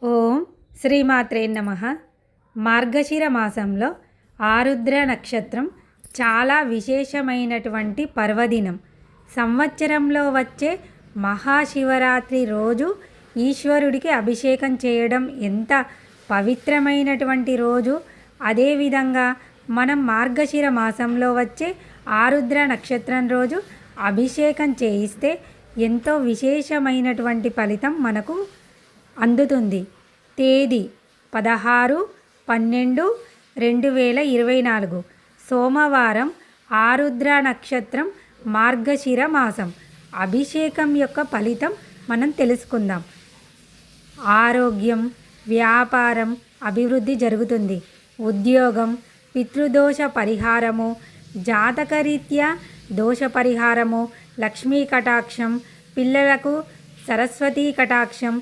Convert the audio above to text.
ఓం శ్రీమాత్రే నమః. మార్గశిర మాసంలో ఆరుద్ర నక్షత్రం చాలా విశేషమైనటువంటి పర్వదినం. సంవత్సరంలో వచ్చే మహాశివరాత్రి రోజు ఈశ్వరుడికి అభిషేకం చేయడం ఎంత పవిత్రమైనటువంటి రోజు. అదేవిధంగా మనం మార్గశిర మాసంలో వచ్చే ఆరుద్ర నక్షత్రం రోజు అభిషేకం చేయిస్తే ఎంతో విశేషమైనటువంటి ఫలితం మనకు అందుతుంది. తేదీ 16/12/2024 సోమవారం, ఆరుద్ర నక్షత్రం, మార్గశిర మాసం. అభిషేకం యొక్క ఫలితం మనం తెలుసుకుందాం. ఆరోగ్యం, వ్యాపారం అభివృద్ధి జరుగుతుంది. ఉద్యోగం, పితృదోష పరిహారము, జాతకరీత్యా దోష పరిహారము, లక్ష్మీ కటాక్షం, పిల్లలకు సరస్వతీ కటాక్షం,